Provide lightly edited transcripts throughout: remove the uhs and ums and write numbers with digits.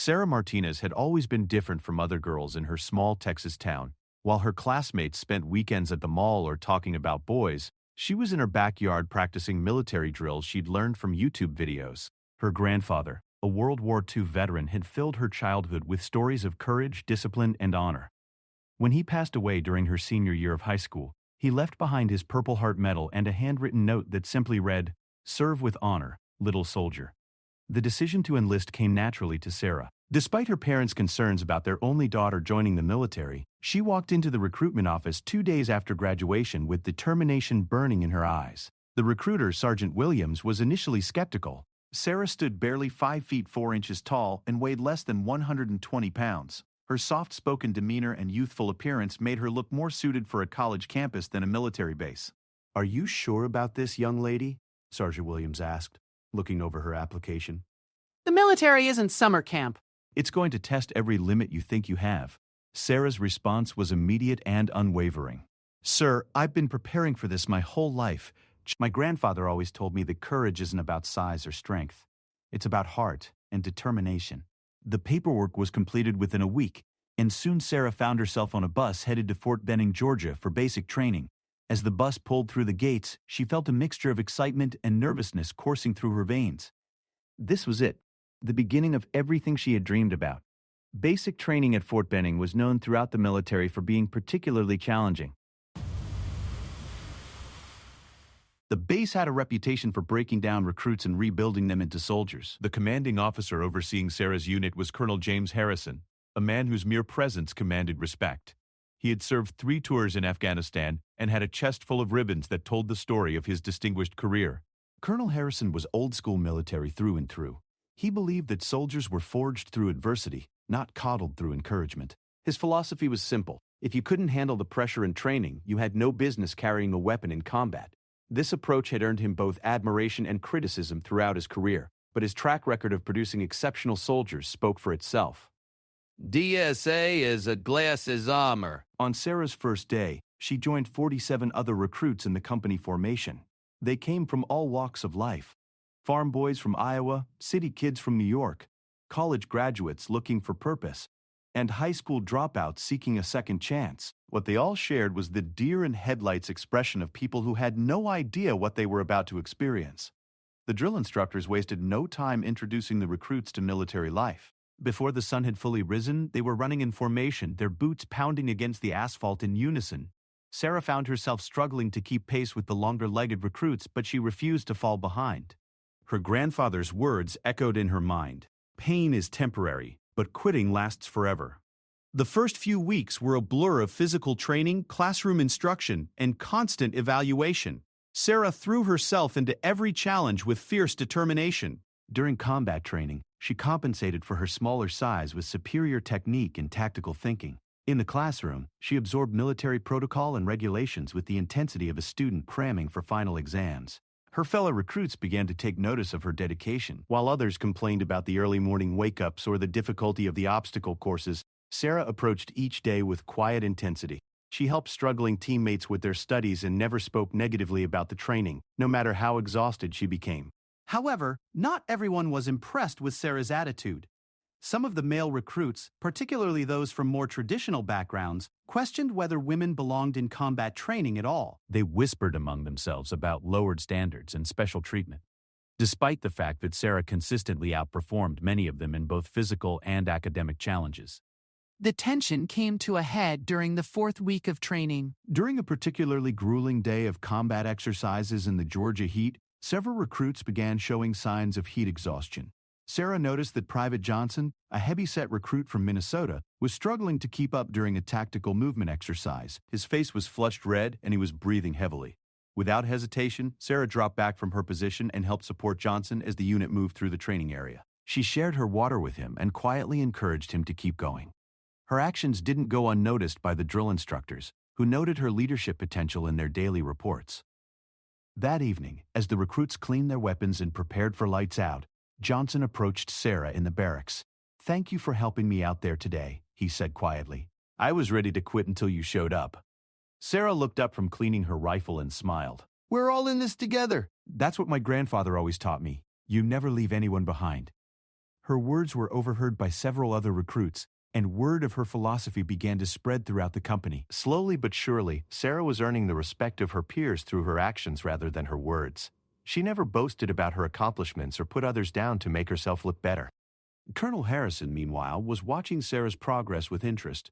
Sarah Martinez had always been different from other girls in her small Texas town. While her classmates spent weekends at the mall or talking about boys, she was in her backyard practicing military drills she'd learned from YouTube videos. Her grandfather, a World War II veteran, had filled her childhood with stories of courage, discipline, and honor. When he passed away during her senior year of high school, he left behind his Purple Heart medal and a handwritten note that simply read, "Serve with honor, little soldier." The decision to enlist came naturally to Sarah. Despite her parents' concerns about their only daughter joining the military, she walked into the recruitment office 2 days after graduation with determination burning in her eyes. The recruiter, Sergeant Williams, was initially skeptical. Sarah stood barely 5 feet 4 inches tall and weighed less than 120 pounds. Her soft-spoken demeanor and youthful appearance made her look more suited for a college campus than a military base. "Are you sure about this, young lady?" Sergeant Williams asked, looking over her application. The military isn't summer camp. "It's going to test every limit you think you have." Sarah's response was immediate and unwavering. "Sir, I've been preparing for this my whole life. My grandfather always told me that courage isn't about size or strength. It's about heart and determination." The paperwork was completed within a week, and soon Sarah found herself on a bus headed to Fort Benning, Georgia for basic training. As the bus pulled through the gates, she felt a mixture of excitement and nervousness coursing through her veins. This was it, the beginning of everything she had dreamed about. Basic training at Fort Benning was known throughout the military for being particularly challenging. The base had a reputation for breaking down recruits and rebuilding them into soldiers. The commanding officer overseeing Sarah's unit was Colonel James Harrison, a man whose mere presence commanded respect. He had served 3 tours in Afghanistan and had a chest full of ribbons that told the story of his distinguished career. Colonel Harrison was old-school military through and through. He believed that soldiers were forged through adversity, not coddled through encouragement. His philosophy was simple. If you couldn't handle the pressure in training, you had no business carrying a weapon in combat. This approach had earned him both admiration and criticism throughout his career, but his track record of producing exceptional soldiers spoke for itself. DSA is a glasses armor. On Sarah's first day, she joined 47 other recruits in the company formation. They came from all walks of life. Farm boys from Iowa, city kids from New York, college graduates looking for purpose, and high school dropouts seeking a second chance. What they all shared was the deer-in-headlights expression of people who had no idea what they were about to experience. The drill instructors wasted no time introducing the recruits to military life. Before the sun had fully risen, they were running in formation, their boots pounding against the asphalt in unison. Sarah found herself struggling to keep pace with the longer-legged recruits, but she refused to fall behind. Her grandfather's words echoed in her mind. "Pain is temporary, but quitting lasts forever." The first few weeks were a blur of physical training, classroom instruction, and constant evaluation. Sarah threw herself into every challenge with fierce determination. During combat training, she compensated for her smaller size with superior technique and tactical thinking. In the classroom, she absorbed military protocol and regulations with the intensity of a student cramming for final exams. Her fellow recruits began to take notice of her dedication. While others complained about the early morning wake-ups or the difficulty of the obstacle courses, Sarah approached each day with quiet intensity. She helped struggling teammates with their studies and never spoke negatively about the training, no matter how exhausted she became. However, not everyone was impressed with Sarah's attitude. Some of the male recruits, particularly those from more traditional backgrounds, questioned whether women belonged in combat training at all. They whispered among themselves about lowered standards and special treatment. Despite the fact that Sarah consistently outperformed many of them in both physical and academic challenges. The tension came to a head during the 4th week of training. During a particularly grueling day of combat exercises in the Georgia heat, several recruits began showing signs of heat exhaustion. Sarah noticed that Private Johnson, a heavy-set recruit from Minnesota, was struggling to keep up during a tactical movement exercise. His face was flushed red and he was breathing heavily. Without hesitation, Sarah dropped back from her position and helped support Johnson as the unit moved through the training area. She shared her water with him and quietly encouraged him to keep going. Her actions didn't go unnoticed by the drill instructors, who noted her leadership potential in their daily reports. That evening, as the recruits cleaned their weapons and prepared for lights out, Johnson approached Sarah in the barracks. "Thank you for helping me out there today," he said quietly. "I was ready to quit until you showed up." Sarah looked up from cleaning her rifle and smiled. "We're all in this together." "That's what my grandfather always taught me. You never leave anyone behind." Her words were overheard by several other recruits, and word of her philosophy began to spread throughout the company. Slowly but surely, Sarah was earning the respect of her peers through her actions rather than her words. She never boasted about her accomplishments or put others down to make herself look better. Colonel Harrison, meanwhile, was watching Sarah's progress with interest.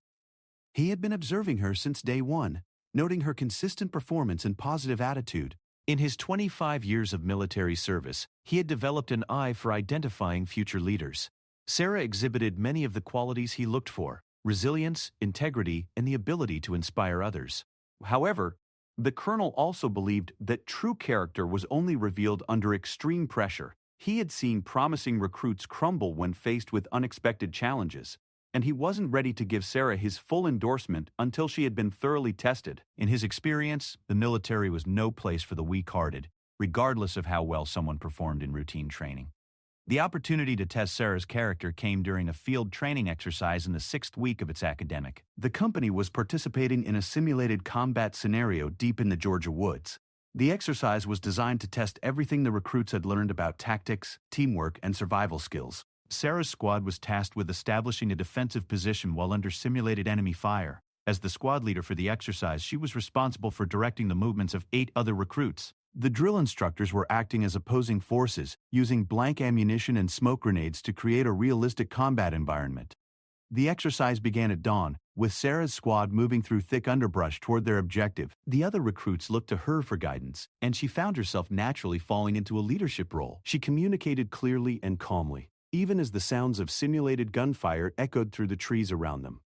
He had been observing her since day one, noting her consistent performance and positive attitude. In his 25 years of military service, he had developed an eye for identifying future leaders. Sarah exhibited many of the qualities he looked for: resilience, integrity, and the ability to inspire others. However, the colonel also believed that true character was only revealed under extreme pressure. He had seen promising recruits crumble when faced with unexpected challenges, and he wasn't ready to give Sarah his full endorsement until she had been thoroughly tested. In his experience, the military was no place for the weak-hearted, regardless of how well someone performed in routine training. The opportunity to test Sarah's character came during a field training exercise in the 6th week of its academic. The company was participating in a simulated combat scenario deep in the Georgia woods. The exercise was designed to test everything the recruits had learned about tactics, teamwork, and survival skills. Sarah's squad was tasked with establishing a defensive position while under simulated enemy fire. As the squad leader for the exercise, she was responsible for directing the movements of 8 other recruits. The drill instructors were acting as opposing forces, using blank ammunition and smoke grenades to create a realistic combat environment. The exercise began at dawn, with Sarah's squad moving through thick underbrush toward their objective. The other recruits looked to her for guidance, and she found herself naturally falling into a leadership role. She communicated clearly and calmly, even as the sounds of simulated gunfire echoed through the trees around them.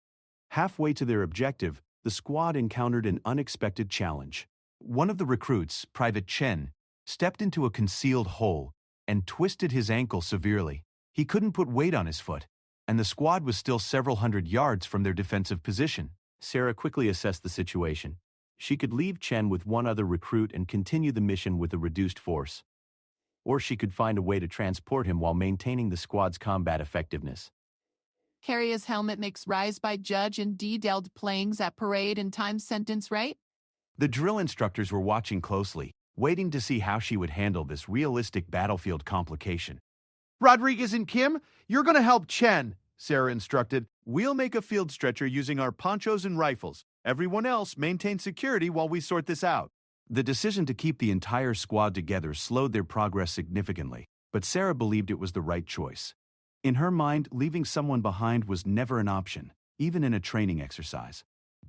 Halfway to their objective, the squad encountered an unexpected challenge. One of the recruits, Private Chen, stepped into a concealed hole and twisted his ankle severely. He couldn't put weight on his foot, and the squad was still several hundred yards from their defensive position. Sarah quickly assessed the situation. She could leave Chen with one other recruit and continue the mission with a reduced force. Or she could find a way to transport him while maintaining the squad's combat effectiveness. Carry his helmet makes rise by judge and D-dealt playings at parade and time sentence, right? The drill instructors were watching closely, waiting to see how she would handle this realistic battlefield complication. Rodriguez and Kim, you're going to help Chen, Sarah instructed. We'll make a field stretcher using our ponchos and rifles. Everyone else maintain security while we sort this out. The decision to keep the entire squad together slowed their progress significantly, but Sarah believed it was the right choice. In her mind, leaving someone behind was never an option, even in a training exercise.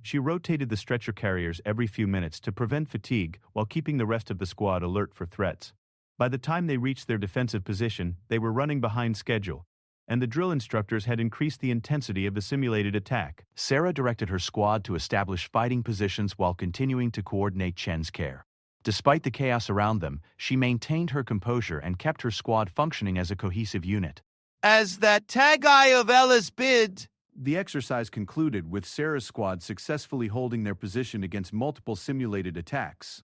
She rotated the stretcher carriers every few minutes to prevent fatigue while keeping the rest of the squad alert for threats. By the time they reached their defensive position, they were running behind schedule, and the drill instructors had increased the intensity of the simulated attack. Sarah directed her squad to establish fighting positions while continuing to coordinate Chen's care. Despite the chaos around them, she maintained her composure and kept her squad functioning as a cohesive unit. As that tag-eye of Ellis bid, The exercise concluded with Sarah's squad successfully holding their position against multiple simulated attacks.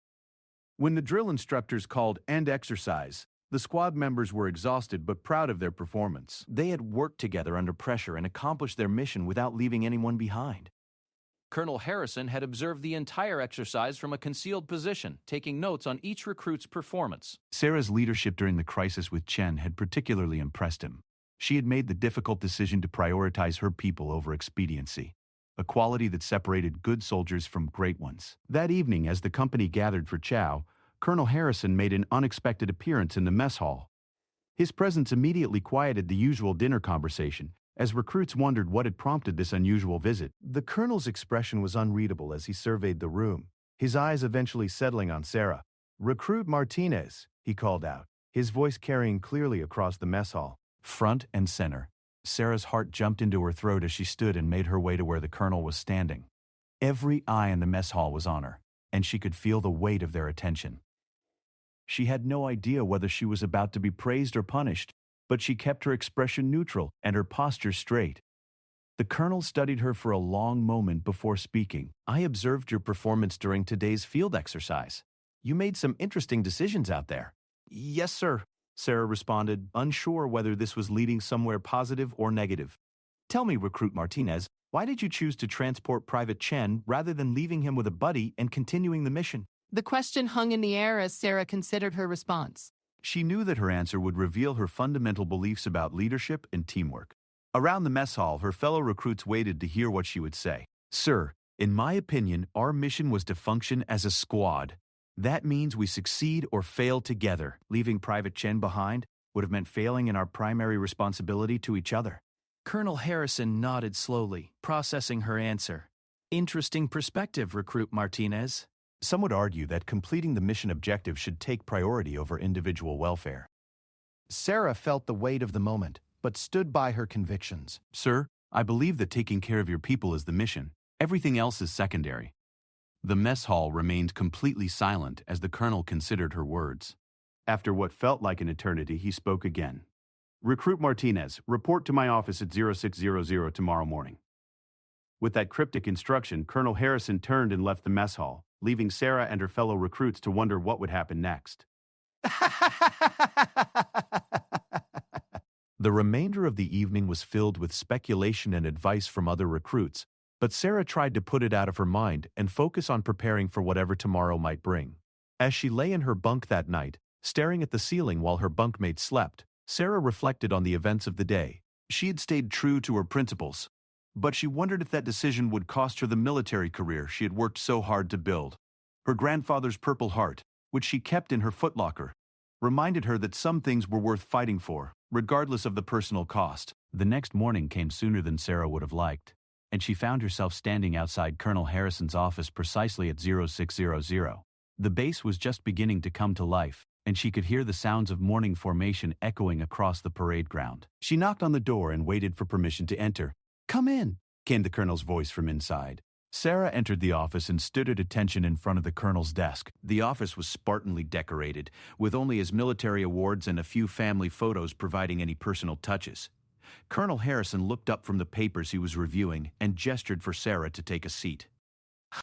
When the drill instructors called end exercise, the squad members were exhausted but proud of their performance. They had worked together under pressure and accomplished their mission without leaving anyone behind. Colonel Harrison had observed the entire exercise from a concealed position, taking notes on each recruit's performance. Sarah's leadership during the crisis with Chen had particularly impressed him. She had made the difficult decision to prioritize her people over expediency, a quality that separated good soldiers from great ones. That evening, as the company gathered for chow, Colonel Harrison made an unexpected appearance in the mess hall. His presence immediately quieted the usual dinner conversation, as recruits wondered what had prompted this unusual visit. The colonel's expression was unreadable as he surveyed the room, his eyes eventually settling on Sarah. "Recruit Martinez," he called out, his voice carrying clearly across the mess hall. Front and center, Sarah's heart jumped into her throat as she stood and made her way to where the colonel was standing. Every eye in the mess hall was on her, and she could feel the weight of their attention. She had no idea whether she was about to be praised or punished, but she kept her expression neutral and her posture straight. The colonel studied her for a long moment before speaking. "I observed your performance during today's field exercise. You made some interesting decisions out there." "Yes, sir," Sarah responded, unsure whether this was leading somewhere positive or negative. "Tell me, Recruit Martinez, why did you choose to transport Private Chen rather than leaving him with a buddy and continuing the mission?" The question hung in the air as Sarah considered her response. She knew that her answer would reveal her fundamental beliefs about leadership and teamwork. Around the mess hall, her fellow recruits waited to hear what she would say. Sir, in my opinion, our mission was to function as a squad. That means we succeed or fail together. Leaving Private Chen behind would have meant failing in our primary responsibility to each other. Colonel Harrison nodded slowly, processing her answer. Interesting perspective, Recruit Martinez. Some would argue that completing the mission objective should take priority over individual welfare. Sarah felt the weight of the moment, but stood by her convictions. Sir, I believe that taking care of your people is the mission. Everything else is secondary. The mess hall remained completely silent as the colonel considered her words. After what felt like an eternity, he spoke again. Recruit Martinez, report to my office at 0600 tomorrow morning. With that cryptic instruction, Colonel Harrison turned and left the mess hall, leaving Sarah and her fellow recruits to wonder what would happen next. The remainder of the evening was filled with speculation and advice from other recruits, but Sarah tried to put it out of her mind and focus on preparing for whatever tomorrow might bring. As she lay in her bunk that night, staring at the ceiling while her bunkmate slept, Sarah reflected on the events of the day. She had stayed true to her principles, but she wondered if that decision would cost her the military career she had worked so hard to build. Her grandfather's Purple Heart, which she kept in her footlocker, reminded her that some things were worth fighting for, regardless of the personal cost. The next morning came sooner than Sarah would have liked, and she found herself standing outside Colonel Harrison's office precisely at 0600. The base was just beginning to come to life, and she could hear the sounds of morning formation echoing across the parade ground. She knocked on the door and waited for permission to enter. "Come in," came the colonel's voice from inside. Sarah entered the office and stood at attention in front of the colonel's desk. The office was spartanly decorated, with only his military awards and a few family photos providing any personal touches. Colonel Harrison looked up from the papers he was reviewing and gestured for Sarah to take a seat.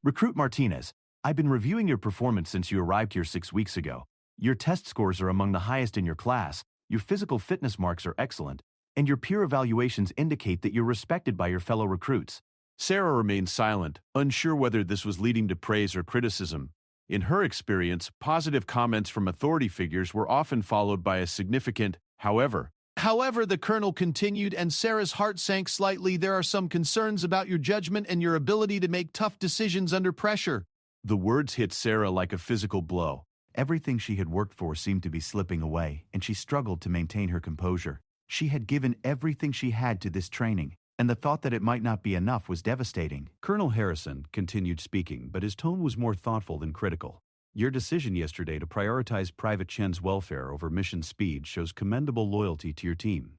"Recruit Martinez, I've been reviewing your performance since you arrived here 6 weeks ago. Your test scores are among the highest in your class, your physical fitness marks are excellent, and your peer evaluations indicate that you're respected by your fellow recruits." Sarah remained silent, unsure whether this was leading to praise or criticism. In her experience, positive comments from authority figures were often followed by a significant, however. However, the colonel continued, and Sarah's heart sank slightly. "There are some concerns about your judgment and your ability to make tough decisions under pressure." The words hit Sarah like a physical blow. Everything she had worked for seemed to be slipping away, and she struggled to maintain her composure. She had given everything she had to this training, and the thought that it might not be enough was devastating. Colonel Harrison continued speaking, but his tone was more thoughtful than critical. "Your decision yesterday to prioritize Private Chen's welfare over mission speed shows commendable loyalty to your team.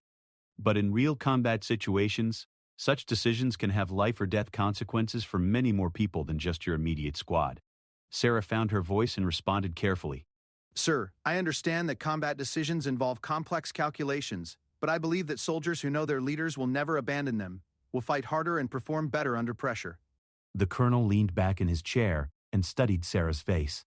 But in real combat situations, such decisions can have life or death consequences for many more people than just your immediate squad." Sarah found her voice and responded carefully. Sir, I understand that combat decisions involve complex calculations, but I believe that soldiers who know their leaders will never abandon them, will fight harder and perform better under pressure. The colonel leaned back in his chair and studied Sarah's face.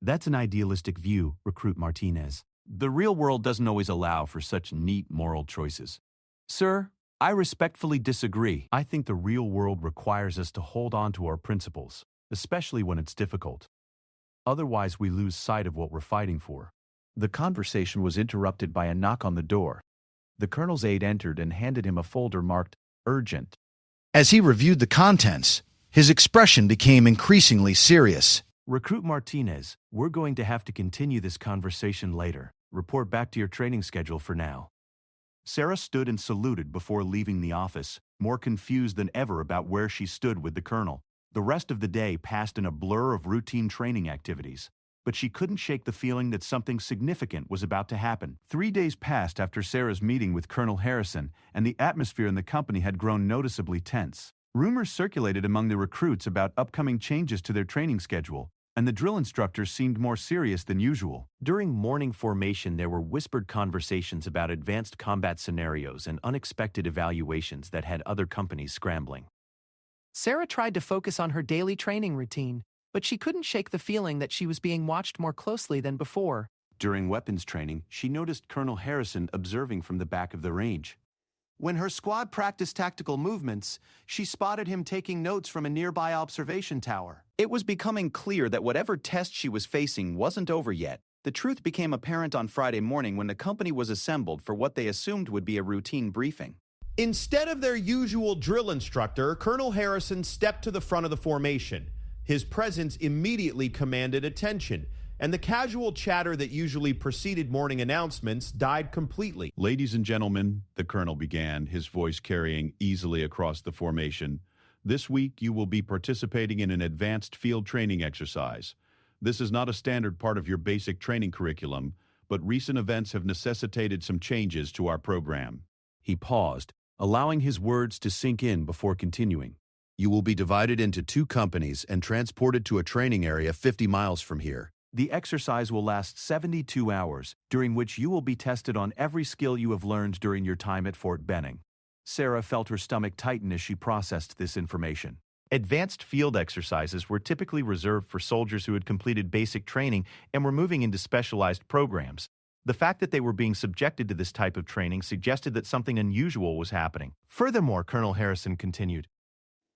"That's an idealistic view, Recruit Martinez. The real world doesn't always allow for such neat moral choices." "Sir, I respectfully disagree. I think the real world requires us to hold on to our principles, especially when it's difficult. Otherwise, we lose sight of what we're fighting for." The conversation was interrupted by a knock on the door. The colonel's aide entered and handed him a folder marked "Urgent." As he reviewed the contents, his expression became increasingly serious. "Recruit Martinez, we're going to have to continue this conversation later. Report back to your training schedule for now." Sarah stood and saluted before leaving the office, more confused than ever about where she stood with the colonel. The rest of the day passed in a blur of routine training activities, but she couldn't shake the feeling that something significant was about to happen. 3 days passed after Sarah's meeting with Colonel Harrison, and the atmosphere in the company had grown noticeably tense. Rumors circulated among the recruits about upcoming changes to their training schedule, and the drill instructors seemed more serious than usual. During morning formation, there were whispered conversations about advanced combat scenarios and unexpected evaluations that had other companies scrambling. Sarah tried to focus on her daily training routine, but she couldn't shake the feeling that she was being watched more closely than before. During weapons training, she noticed Colonel Harrison observing from the back of the range. When her squad practiced tactical movements, she spotted him taking notes from a nearby observation tower. It was becoming clear that whatever test she was facing wasn't over yet, The truth became apparent on Friday morning when the company was assembled for what they assumed would be a routine briefing. Instead of their usual drill instructor, Colonel Harrison stepped to the front of the formation. His presence immediately commanded attention, and the casual chatter that usually preceded morning announcements died completely. Ladies and gentlemen, the colonel began, his voice carrying easily across the formation. This week, you will be participating in an advanced field training exercise. This is not a standard part of your basic training curriculum, but recent events have necessitated some changes to our program. He paused, allowing his words to sink in before continuing. You will be divided into 2 companies and transported to a training area 50 miles from here. The exercise will last 72 hours, during which you will be tested on every skill you have learned during your time at Fort Benning. Sarah felt her stomach tighten as she processed this information. Advanced field exercises were typically reserved for soldiers who had completed basic training and were moving into specialized programs. The fact that they were being subjected to this type of training suggested that something unusual was happening. Furthermore, Colonel Harrison continued,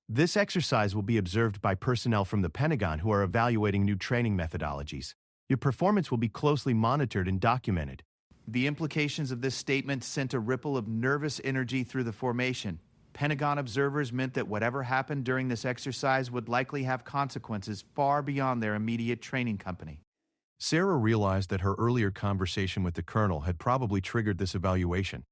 this exercise will be observed by personnel from the Pentagon who are evaluating new training methodologies. Your performance will be closely monitored and documented. The implications of this statement sent a ripple of nervous energy through the formation. Pentagon observers meant that whatever happened during this exercise would likely have consequences far beyond their immediate training company. Sarah realized that her earlier conversation with the colonel had probably triggered this evaluation.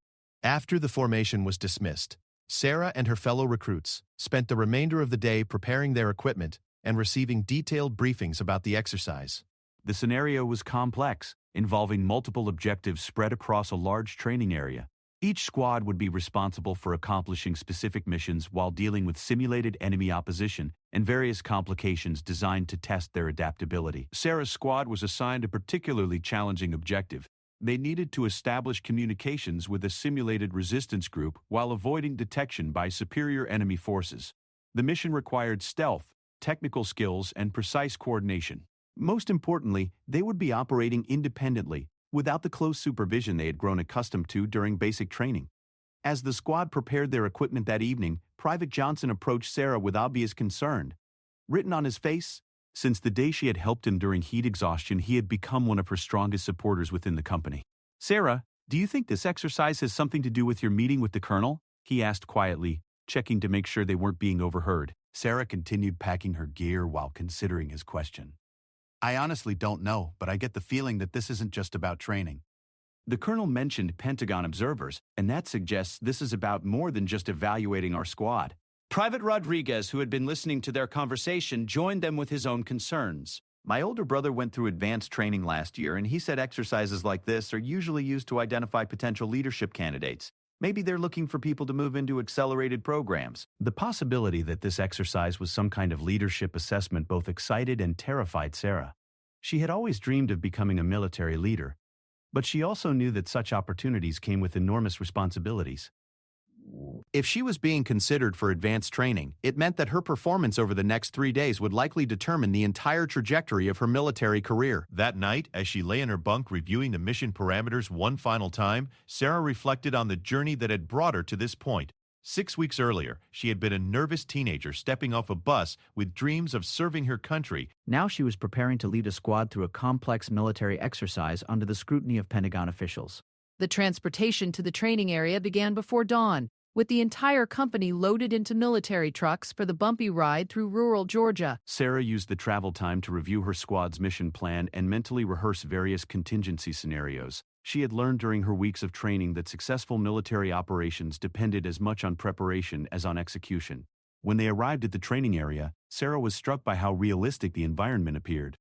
After the formation was dismissed, Sarah and her fellow recruits spent the remainder of the day preparing their equipment and receiving detailed briefings about the exercise. The scenario was complex, involving multiple objectives spread across a large training area. Each squad would be responsible for accomplishing specific missions while dealing with simulated enemy opposition and various complications designed to test their adaptability. Sarah's squad was assigned a particularly challenging objective. They needed to establish communications with a simulated resistance group while avoiding detection by superior enemy forces. The mission required stealth, technical skills, and precise coordination. Most importantly, they would be operating independently, without the close supervision they had grown accustomed to during basic training. As the squad prepared their equipment that evening, Private Johnson approached Sarah with obvious concern. Written on his face, since the day she had helped him during heat exhaustion, he had become one of her strongest supporters within the company. Sarah, do you think this exercise has something to do with your meeting with the colonel? He asked quietly, checking to make sure they weren't being overheard. Sarah continued packing her gear while considering his question. I honestly don't know, but I get the feeling that this isn't just about training. The colonel mentioned Pentagon observers, and that suggests this is about more than just evaluating our squad. Private Rodriguez, who had been listening to their conversation, joined them with his own concerns. My older brother went through advanced training last year, and he said exercises like this are usually used to identify potential leadership candidates. Maybe they're looking for people to move into accelerated programs. The possibility that this exercise was some kind of leadership assessment both excited and terrified Sarah. She had always dreamed of becoming a military leader, but she also knew that such opportunities came with enormous responsibilities. If she was being considered for advanced training, it meant that her performance over the next 3 days would likely determine the entire trajectory of her military career. That night, as she lay in her bunk reviewing the mission parameters one final time, Sarah reflected on the journey that had brought her to this point. 6 weeks earlier, she had been a nervous teenager stepping off a bus with dreams of serving her country. Now she was preparing to lead a squad through a complex military exercise under the scrutiny of Pentagon officials. The transportation to the training area began before dawn, with the entire company loaded into military trucks for the bumpy ride through rural Georgia. Sarah used the travel time to review her squad's mission plan and mentally rehearse various contingency scenarios. She had learned during her weeks of training that successful military operations depended as much on preparation as on execution. When they arrived at the training area, Sarah was struck by how realistic the environment appeared.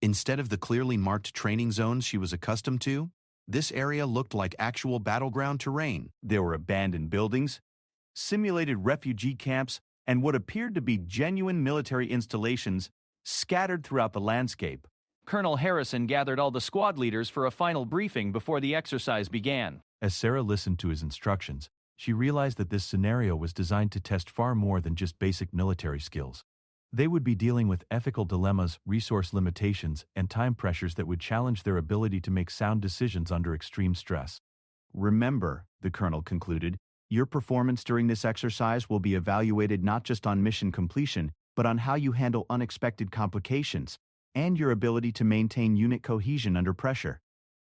Instead of the clearly marked training zones she was accustomed to, this area looked like actual battleground terrain. There were abandoned buildings, simulated refugee camps, and what appeared to be genuine military installations scattered throughout the landscape. Colonel Harrison gathered all the squad leaders for a final briefing before the exercise began. As Sarah listened to his instructions, she realized that this scenario was designed to test far more than just basic military skills. They would be dealing with ethical dilemmas, resource limitations, and time pressures that would challenge their ability to make sound decisions under extreme stress. Remember, the colonel concluded, your performance during this exercise will be evaluated not just on mission completion, but on how you handle unexpected complications and your ability to maintain unit cohesion under pressure.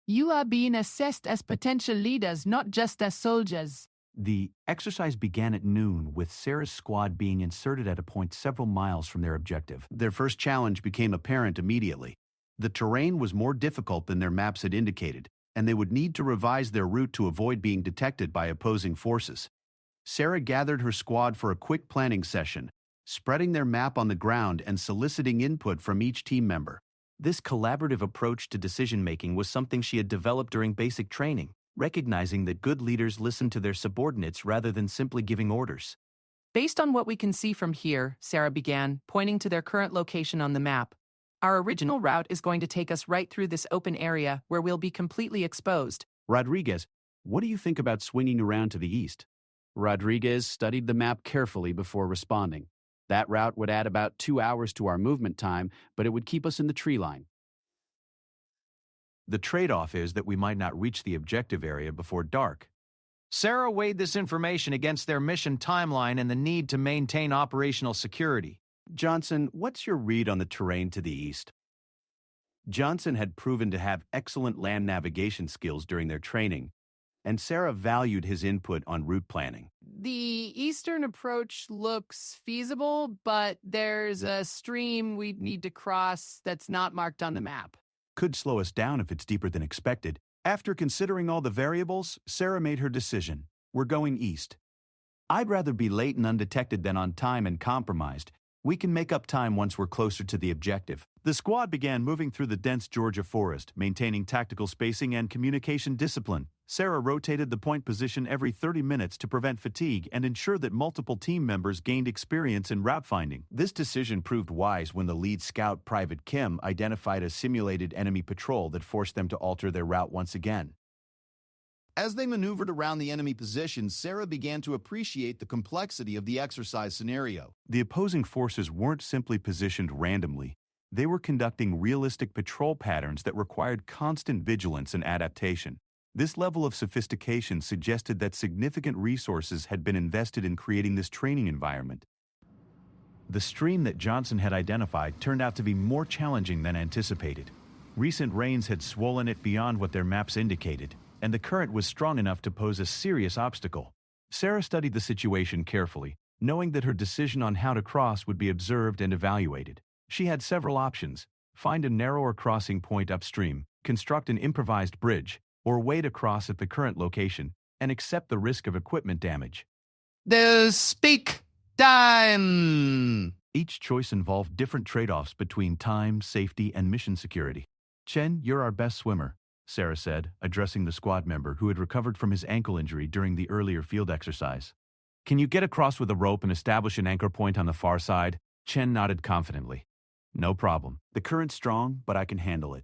You are being assessed as potential leaders, not just as soldiers. The exercise began at noon, with Sarah's squad being inserted at a point several miles from their objective. Their first challenge became apparent immediately. The terrain was more difficult than their maps had indicated, and they would need to revise their route to avoid being detected by opposing forces. Sarah gathered her squad for a quick planning session, spreading their map on the ground and soliciting input from each team member. This collaborative approach to decision-making was something she had developed during basic training, recognizing that good leaders listen to their subordinates rather than simply giving orders. Based on what we can see from here, Sarah began, pointing to their current location on the map. Our original route is going to take us right through this open area where we'll be completely exposed. Rodriguez, what do you think about swinging around to the east? Rodriguez studied the map carefully before responding. That route would add about 2 hours to our movement time, but it would keep us in the tree line. The trade-off is that we might not reach the objective area before dark. Sarah weighed this information against their mission timeline and the need to maintain operational security. Johnson, what's your read on the terrain to the east? Johnson had proven to have excellent land navigation skills during their training, and Sarah valued his input on route planning. The eastern approach looks feasible, but there's a stream we need to cross that's not marked on the map. Could slow us down if it's deeper than expected. After considering all the variables, Sarah made her decision. We're going east. I'd rather be late and undetected than on time and compromised. We can make up time once we're closer to the objective. The squad began moving through the dense Georgia forest, maintaining tactical spacing and communication discipline. Sarah rotated the point position every 30 minutes to prevent fatigue and ensure that multiple team members gained experience in route finding. This decision proved wise when the lead scout, Private Kim, identified a simulated enemy patrol that forced them to alter their route once again. As they maneuvered around the enemy position, Sarah began to appreciate the complexity of the exercise scenario. The opposing forces weren't simply positioned randomly. They were conducting realistic patrol patterns that required constant vigilance and adaptation. This level of sophistication suggested that significant resources had been invested in creating this training environment. The stream that Johnson had identified turned out to be more challenging than anticipated. Recent rains had swollen it beyond what their maps indicated, and the current was strong enough to pose a serious obstacle. Sarah studied the situation carefully, knowing that her decision on how to cross would be observed and evaluated. She had several options: find a narrower crossing point upstream, construct an improvised bridge, or wait across at the current location and accept the risk of equipment damage. The speak time! Each choice involved different trade-offs between time, safety, and mission security. Chen, you're our best swimmer, Sarah said, addressing the squad member who had recovered from his ankle injury during the earlier field exercise. Can you get across with a rope and establish an anchor point on the far side? Chen nodded confidently. No problem. The current's strong, but I can handle it.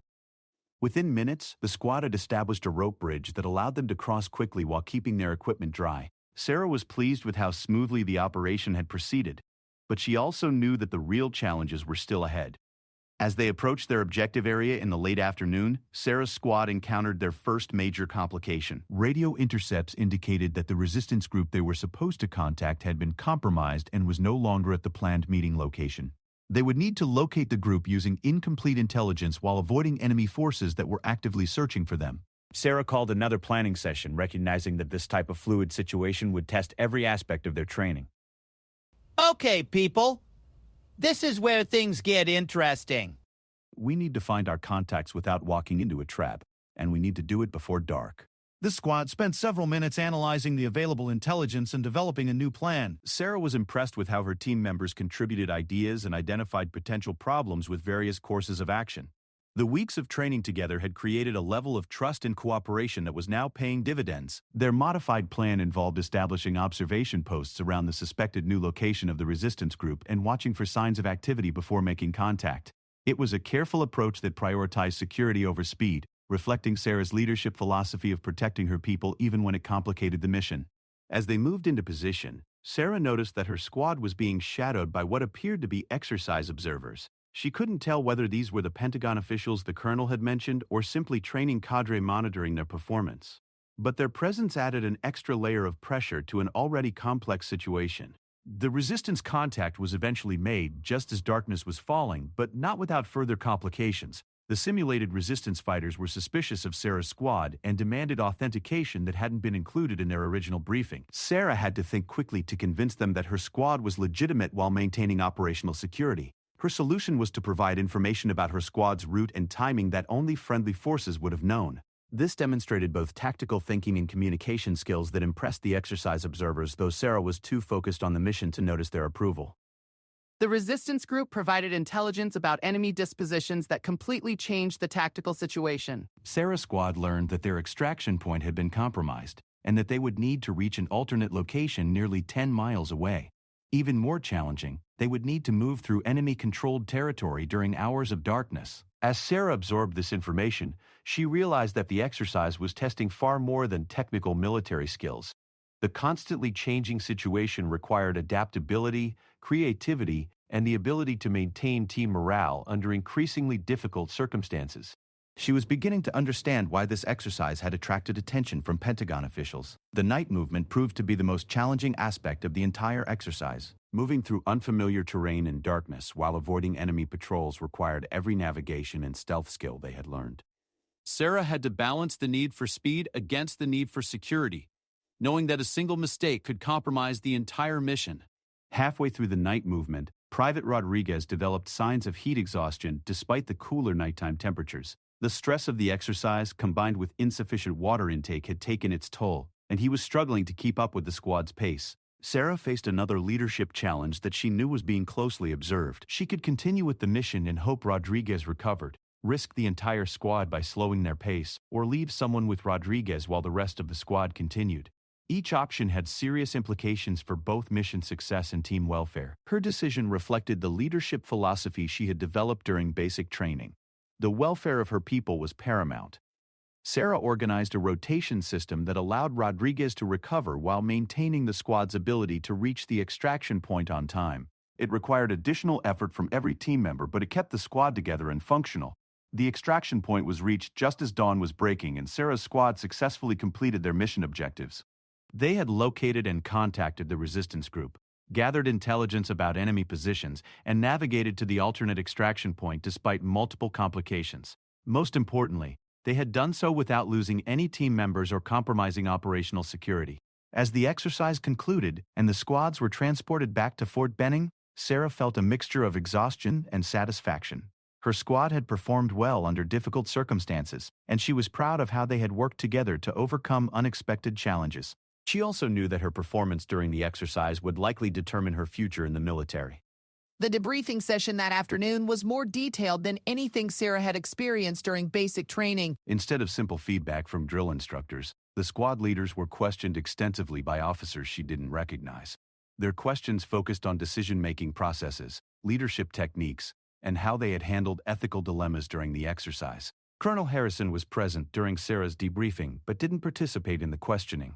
Within minutes, the squad had established a rope bridge that allowed them to cross quickly while keeping their equipment dry. Sarah was pleased with how smoothly the operation had proceeded, but she also knew that the real challenges were still ahead. As they approached their objective area in the late afternoon, Sarah's squad encountered their first major complication. Radio intercepts indicated that the resistance group they were supposed to contact had been compromised and was no longer at the planned meeting location. They would need to locate the group using incomplete intelligence while avoiding enemy forces that were actively searching for them. Sarah called another planning session, recognizing that this type of fluid situation would test every aspect of their training. Okay, people. This is where things get interesting. We need to find our contacts without walking into a trap, and we need to do it before dark. The squad spent several minutes analyzing the available intelligence and developing a new plan. Sarah was impressed with how her team members contributed ideas and identified potential problems with various courses of action. The weeks of training together had created a level of trust and cooperation that was now paying dividends. Their modified plan involved establishing observation posts around the suspected new location of the resistance group and watching for signs of activity before making contact. It was a careful approach that prioritized security over speed, reflecting Sarah's leadership philosophy of protecting her people even when it complicated the mission. As they moved into position, Sarah noticed that her squad was being shadowed by what appeared to be exercise observers. She couldn't tell whether these were the Pentagon officials the colonel had mentioned or simply training cadre monitoring their performance. But their presence added an extra layer of pressure to an already complex situation. The resistance contact was eventually made just as darkness was falling, but not without further complications. The simulated resistance fighters were suspicious of Sarah's squad and demanded authentication that hadn't been included in their original briefing. Sarah had to think quickly to convince them that her squad was legitimate while maintaining operational security. Her solution was to provide information about her squad's route and timing that only friendly forces would have known. This demonstrated both tactical thinking and communication skills that impressed the exercise observers, though Sarah was too focused on the mission to notice their approval. The resistance group provided intelligence about enemy dispositions that completely changed the tactical situation. Sarah's squad learned that their extraction point had been compromised and that they would need to reach an alternate location nearly 10 miles away. Even more challenging, they would need to move through enemy-controlled territory during hours of darkness. As Sarah absorbed this information, she realized that the exercise was testing far more than technical military skills. The constantly changing situation required adaptability, creativity, and the ability to maintain team morale under increasingly difficult circumstances. She was beginning to understand why this exercise had attracted attention from Pentagon officials. The night movement proved to be the most challenging aspect of the entire exercise. Moving through unfamiliar terrain in darkness while avoiding enemy patrols required every navigation and stealth skill they had learned. Sarah had to balance the need for speed against the need for security, knowing that a single mistake could compromise the entire mission. Halfway through the night movement, Private Rodriguez developed signs of heat exhaustion despite the cooler nighttime temperatures. The stress of the exercise, combined with insufficient water intake, had taken its toll, and he was struggling to keep up with the squad's pace. Sarah faced another leadership challenge that she knew was being closely observed. She could continue with the mission and hope Rodriguez recovered, risk the entire squad by slowing their pace, or leave someone with Rodriguez while the rest of the squad continued. Each option had serious implications for both mission success and team welfare. Her decision reflected the leadership philosophy she had developed during basic training. The welfare of her people was paramount. Sarah organized a rotation system that allowed Rodriguez to recover while maintaining the squad's ability to reach the extraction point on time. It required additional effort from every team member, but it kept the squad together and functional. The extraction point was reached just as dawn was breaking, and Sarah's squad successfully completed their mission objectives. They had located and contacted the resistance group, gathered intelligence about enemy positions, and navigated to the alternate extraction point despite multiple complications. Most importantly, they had done so without losing any team members or compromising operational security. As the exercise concluded and the squads were transported back to Fort Benning, Sarah felt a mixture of exhaustion and satisfaction. Her squad had performed well under difficult circumstances, and she was proud of how they had worked together to overcome unexpected challenges. She also knew that her performance during the exercise would likely determine her future in the military. The debriefing session that afternoon was more detailed than anything Sarah had experienced during basic training. Instead of simple feedback from drill instructors, the squad leaders were questioned extensively by officers she didn't recognize. Their questions focused on decision-making processes, leadership techniques, and how they had handled ethical dilemmas during the exercise. Colonel Harrison was present during Sarah's debriefing but didn't participate in the questioning.